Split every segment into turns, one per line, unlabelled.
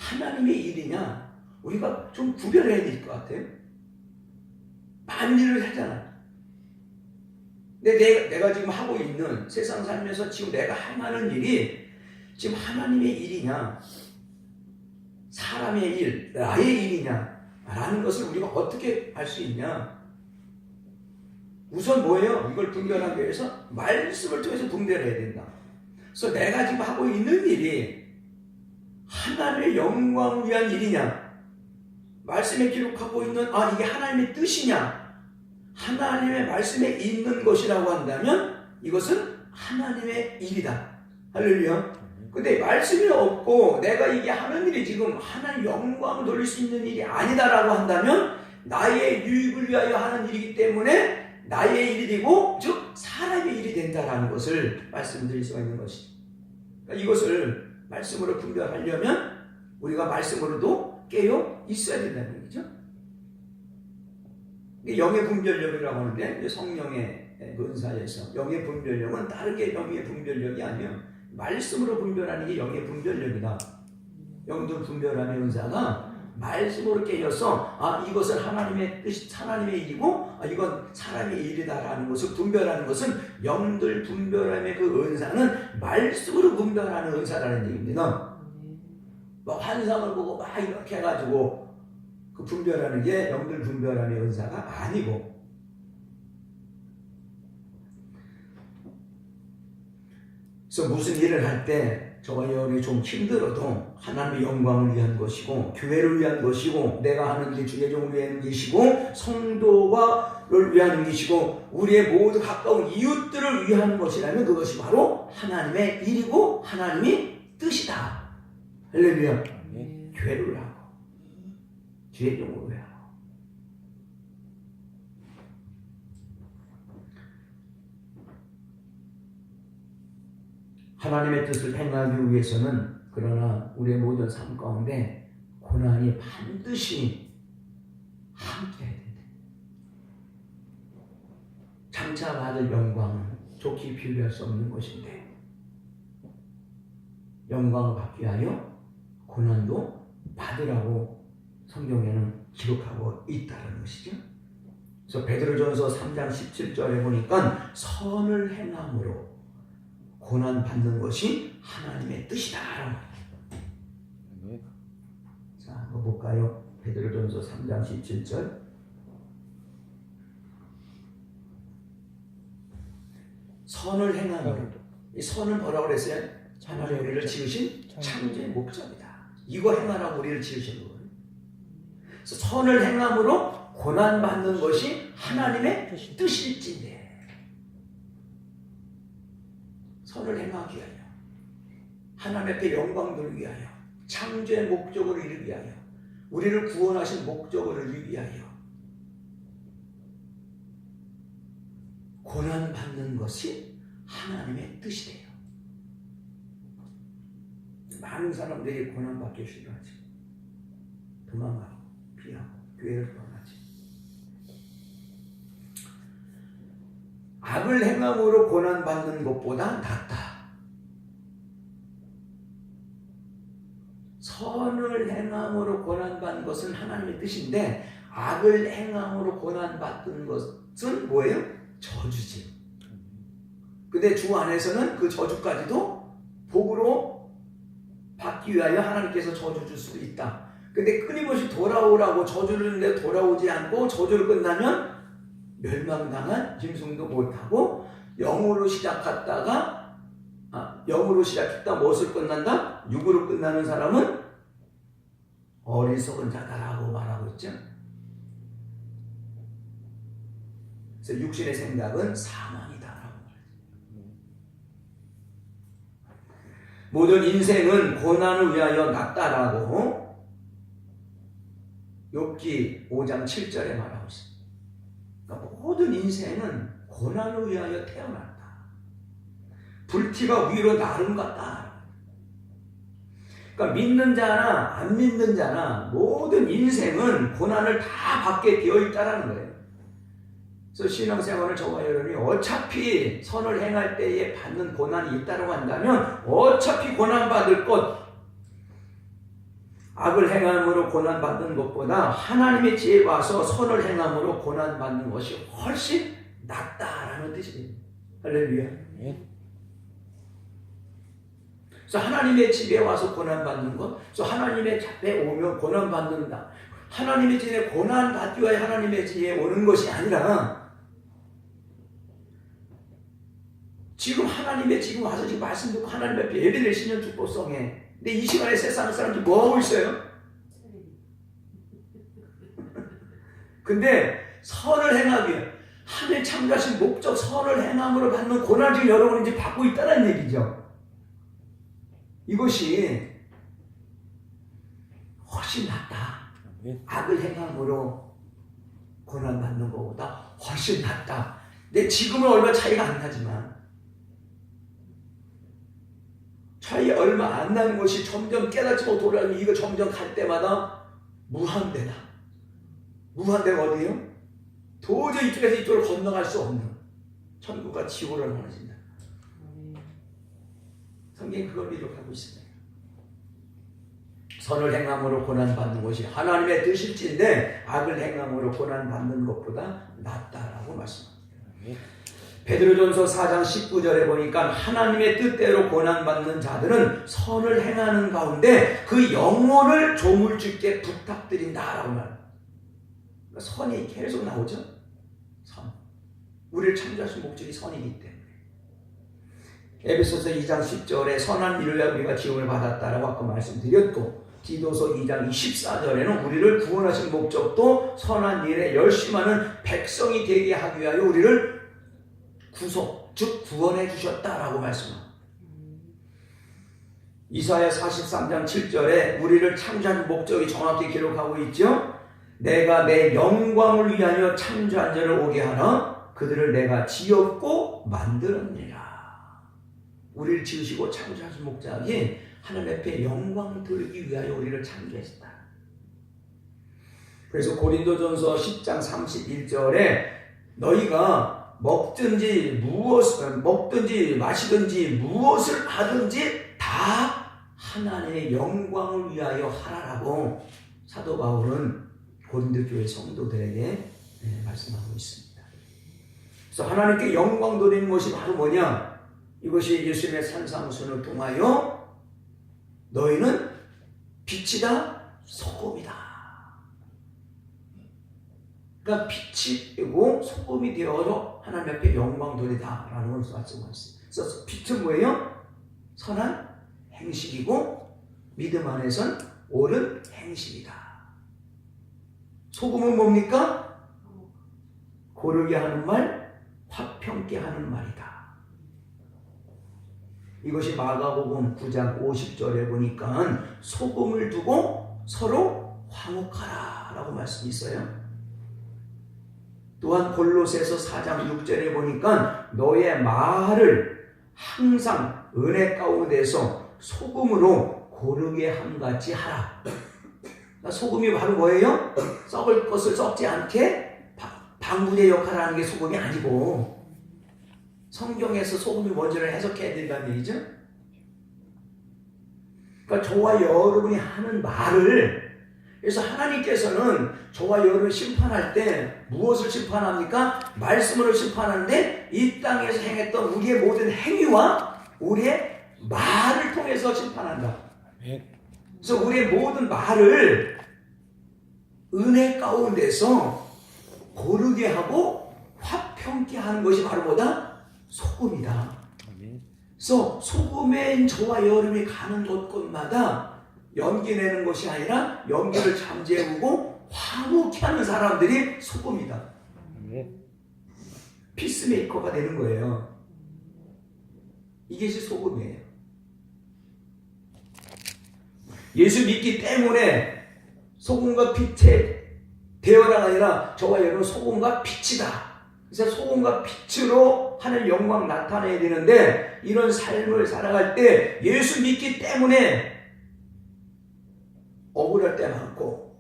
하나님의 일이냐 우리가 좀 구별해야 될 것 같아요. 많은 일을 하잖아. 근데 내가 지금 하고 있는 세상 살면서 지금 내가 행하는 일이 지금 하나님의 일이냐 사람의 일, 나의 일이냐 라는 것을 우리가 어떻게 알 수 있냐. 우선 뭐예요? 이걸 분별하기 위해서 말씀을 통해서 분별해야 된다. 그래서 내가 지금 하고 있는 일이 하나님의 영광을 위한 일이냐, 말씀에 기록하고 있는 이게 하나님의 뜻이냐, 하나님의 말씀에 있는 것이라고 한다면 이것은 하나님의 일이다. 할렐루야. 근데 말씀이 없고 내가 이게 하는 일이 지금 하나님의 영광을 돌릴 수 있는 일이 아니다라고 한다면 나의 유익을 위하여 하는 일이기 때문에 나의 일이 되고 즉 사람의 일이 된다라는 것을 말씀드릴 수가 있는 것이죠. 그러니까 이것을 말씀으로 분별하려면 우리가 말씀으로도 깨어 있어야 된다는 얘기죠. 영의 분별력이라고 하는데 성령의 은사에서 영의 분별력은 다르게 영의 분별력이 아니에요. 말씀으로 분별하는 게 영의 분별력이다. 영들 분별하는 은사가 말씀으로 깨어서 이것은 하나님의 뜻, 하나님의 일이고 이건 사람의 일이다라는 것을 분별하는 것은 영들 분별함의 그 은사는 말씀으로 분별하는 은사라는 얘기입니다. 막 환상을 보고 막 이렇게 해가지고 그 분별하는 게 영들 분별함의 은사가 아니고, 그래서 무슨 일을 할 때 저와 여러분이 좀 힘들어도 하나님의 영광을 위한 것이고 교회를 위한 것이고 내가 하는 일 주의 종을 위한 것이고 성도를 위한 것이고 우리의 모두 가까운 이웃들을 위한 것이라면 그것이 바로 하나님의 일이고 하나님의 뜻이다. 할렐루야. 교회를 하고 주의 종을 위하고. 하나님의 뜻을 행하기 위해서는 그러나 우리의 모든 삶 가운데 고난이 반드시 함께해야 된다. 장차 받을 영광은 좋게 비교할 수 없는 것인데 영광을 받기 위하여 고난도 받으라고 성경에는 기록하고 있다는 것이죠. 그래서 베드로전서 3장 17절에 보니까 선을 행함으로 고난 받는 것이 하나님의 뜻이다라고. 자, 한번 볼까요? 베드로전서 3장 17절. 선을 행함으로. 이 선은 뭐라고 그랬어요? 하나님 우리를 지으신 창조의 목적이다. 이거 행하라고 우리를 지으신 거예요. 그래서 선을 행함으로 고난 받는 것이 하나님의 뜻일진데. 선을 행하기 위하여 하나님 앞에 영광 돌리기 위하여 창조의 목적을 이루기 위하여 우리를 구원하신 목적을 이루기 위하여 고난 받는 것이 하나님의 뜻이 돼요. 많은 사람들이 고난 받기 싫어하지. 도망가고 피하고 교회를 떠나지. 악을 행함으로 고난받는 것보다 낫다. 선을 행함으로 고난받는 것은 하나님의 뜻인데 악을 행함으로 고난받는 것은 뭐예요? 저주지. 근데 주 안에서는 그 저주까지도 복으로 받기 위하여 하나님께서 저주 줄 수 있다. 근데 끊임없이 돌아오라고 저주를 했는데 돌아오지 않고 저주를 끝나면 멸망당한 짐승도 못하고 영으로 시작했다 무엇을 끝난다? 육으로 끝나는 사람은 어리석은 자다라고 말하고 있죠. 그래서 육신의 생각은 사망이다라고 말하죠. 모든 인생은 고난을 위하여 났다라고 욥기 5장 7절에 말하고 있습니다. 그러니까 모든 인생은 고난을 위하여 태어났다. 불티가 위로 나름 같다. 그러니까 믿는 자나 안 믿는 자나 모든 인생은 고난을 다 받게 되어 있다는 거예요. 그래서 신앙생활을 저와 여러분이 어차피 선을 행할 때에 받는 고난이 있다고 한다면 어차피 고난받을 것, 악을 행함으로 고난받는 것보다 하나님의 지혜에 와서 선을 행함으로 고난받는 것이 훨씬 낫다라는 뜻이에요. 할렐루야. 그래서 하나님의 집에 와서 고난받는 것, 그래서 하나님의 집에 오면 고난받는다. 하나님의 집에 고난받기 위해 하나님의 집에 오는 것이 아니라 지금 하나님의 지금 와서 지금 말씀 듣고 하나님 앞에 예배를 신년 축복성에 근데 이 시간에 세상 사람들이 뭐 하고 있어요? 근데 선을 행하기 위해 하나님 창조하신 목적 선을 행함으로 받는 고난을 지금 여러분이 이제 받고 있다는 얘기죠. 이것이 훨씬 낫다. 악을 행함으로 고난받는 것보다 훨씬 낫다. 근데 지금은 얼마 차이가 안 나지만 차이 얼마 안 나는 것이 점점 깨닫지 못하고 돌아가면 이거 점점 갈 때마다 무한대다. 무한대가 어디예요? 도저히 이쪽에서 이쪽으로 건너갈 수 없는 천국과 지옥을 원하신다. 성경이 그걸 기록하고 있습니다. 선을 행함으로 고난받는 것이 하나님의 뜻일진데 악을 행함으로 고난받는 것보다 낫다라고 말씀합니다. 베드로전서 4장 19절에 보니까 하나님의 뜻대로 고난받는 자들은 선을 행하는 가운데 그 영혼을 조물주께 부탁드린다라고 말합니다. 그러니까 선이 계속 나오죠. 선. 우리를 창조하신 목적이 선이기 때문에. 에베소서 2장 10절에 선한 일을 위하여 우리가 지음을 받았다라고 아까 말씀드렸고 디도서 2장 24절에는 우리를 구원하신 목적도 선한 일에 열심하는 백성이 되게 하기 위하여 우리를 구속, 즉 구원해 주셨다라고 말씀합니다. 이사야 43장 7절에 우리를 창조한 목적이 정확히 기록하고 있죠. 내가 내 영광을 위하여 창조한 자를 오게 하나 그들을 내가 지었고 만들었느니라. 우리를 지으시고 창조하신 목적이 하나님 앞에 영광을 돌리기 위하여 우리를 창조했다. 그래서 고린도전서 10장 31절에 너희가 먹든지 마시든지 무엇을 하든지 다 하나님의 영광을 위하여 하라라고 사도 바울은 고린도 교회 성도들에게 말씀하고 있습니다. 그래서 하나님께 영광 돌리는 것이 바로 뭐냐? 이것이 예수님의 산상순을 통하여 너희는 빛이다, 소금이다. 그러니까 빛이 되고 소금이 되어서 하나님 앞에 영광 돌리다라는 걸 말씀하고 있습니다. 그래서 빛은 뭐예요? 선한 행실이고 믿음 안에선 옳은 행실이다. 소금은 뭡니까? 고르게 하는 말, 화평케 하는 말이다. 이것이 마가복음 9장 50절에 보니까 소금을 두고 서로 화목하라 라고 말씀이 있어요. 또한 골로새서 4장 6절에 보니까 너의 말을 항상 은혜 가운데서 소금으로 고르게 함같이 하라. 소금이 바로 뭐예요? 썩을 것을 썩지 않게 방부제 역할을 하는 게 소금이 아니고 성경에서 소금이 뭔지를 해석해야 된다는 얘기죠. 그러니까 저와 여러분이 하는 말을 그래서 하나님께서는 저와 여러분을 심판할 때 무엇을 심판합니까? 말씀으로 심판하는데 이 땅에서 행했던 우리의 모든 행위와 우리의 말을 통해서 심판한다. 그래서 우리의 모든 말을 은혜 가운데서 고르게 하고 화평케 하는 것이 바로 뭐다? 소금이다. 그래서 소금엔 저와 여러분이 가는 곳곳마다 연기 내는 것이 아니라 연기를 잠재우고 화목케 하는 사람들이 소금이다. 피스메이커가 되는 거예요. 이것이 소금이에요. 예수 믿기 때문에 소금과 빛의 대화가 아니라 저와 여러분 소금과 빛이다. 그래서 소금과 빛으로 하늘 영광 나타내야 되는데 이런 삶을 살아갈 때 예수 믿기 때문에 억울할 때 많고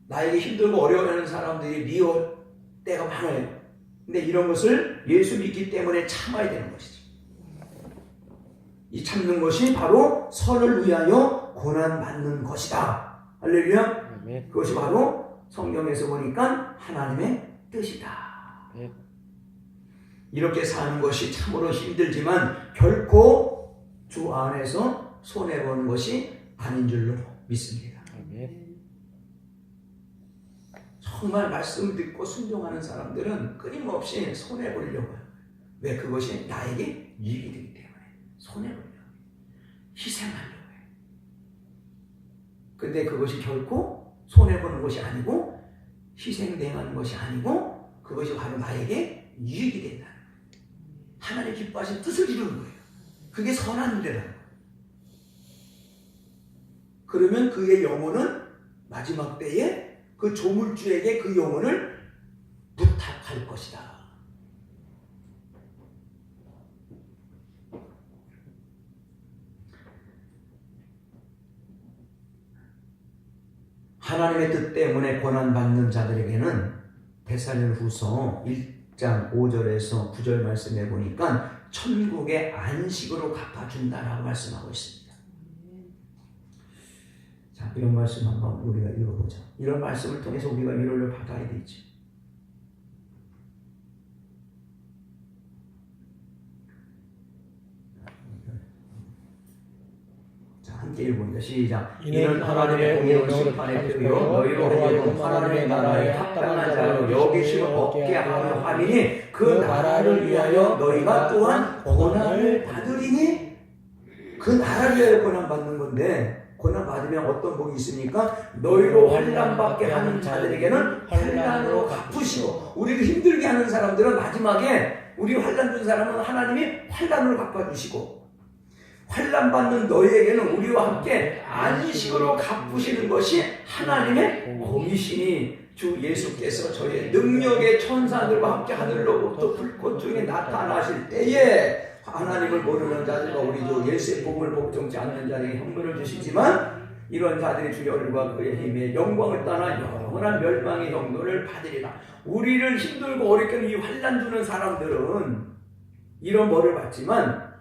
나에게 힘들고 어려워하는 사람들이 미워할 때가 많아요. 근데 이런 것을 예수 믿기 때문에 참아야 되는 것이죠. 이 참는 것이 바로 선을 위하여 고난받는 것이다. 할렐루야.
아멘.
그것이 바로 성경에서 보니까 하나님의 뜻이다.
아멘.
이렇게 사는 것이 참으로 힘들지만 결코 주 안에서 손해보는 것이 아닌 줄로 믿습니다.
아멘.
정말 말씀을 듣고 순종하는 사람들은 끊임없이 손해보려고 해요. 왜? 그것이 나에게 이익이 되기 때문에 손해보려고 해요. 희생하려고 해요. 근데 그것이 결코 손해보는 것이 아니고 희생당하는 것이 아니고 그것이 바로 나에게 이익이 된다는 거예요. 하나님 기뻐하신 뜻을 이루는 거예요. 그게 선한 일이라는 거예요. 그러면 그의 영혼은 마지막 때에 그 조물주에게 그 영혼을 부탁할 것이다. 하나님의 뜻 때문에 고난받는 자들에게는 데살로니가후서 1장 5절에서 9절 말씀해 보니까 천국의 안식으로 갚아준다라고 말씀하고 있습니다. 자, 이런 말씀 한번 우리가 읽어보자. 이런 말씀을 통해서 우리가 위로를 받아야 되지. 자, 함께 읽어봅니다. 시작. 이는 하나님의 공의로운 심판의 표요 너희로 하여금 하나님의 나라에 합당한 자로 여기심을 얻게 하는 함이니 그 나라를 위하여 너희가 또한 고난을 받으리니. 그 나라를 위하여 고난 받는 건데 고난 받으면 어떤 복이 있습니까? 너희로 환난 받게 하는 자들에게는 환난으로 갚으시고, 우리를 힘들게 하는 사람들은 마지막에 우리 환난 준 사람은 하나님이 환난으로 갚아주시고, 환난 받는 너희에게는 우리와 함께 안식으로 갚으시는 것이 하나님의 공이시니 주 예수께서 저의 능력의 천사들과 함께 하늘로부터 불꽃 중에 나타나실 때에 하나님을 모르는 자들과 우리 주 예수의 복음을 복종치 않는 자에게 형벌을 주시지만 이런 자들이 주의 얼굴과 그의 힘의 영광을 떠나 영원한 멸망의 영도를 받으리라. 우리를 힘들고 어렵게 하는 이 환난 주는 사람들은 이런 벌을 받지만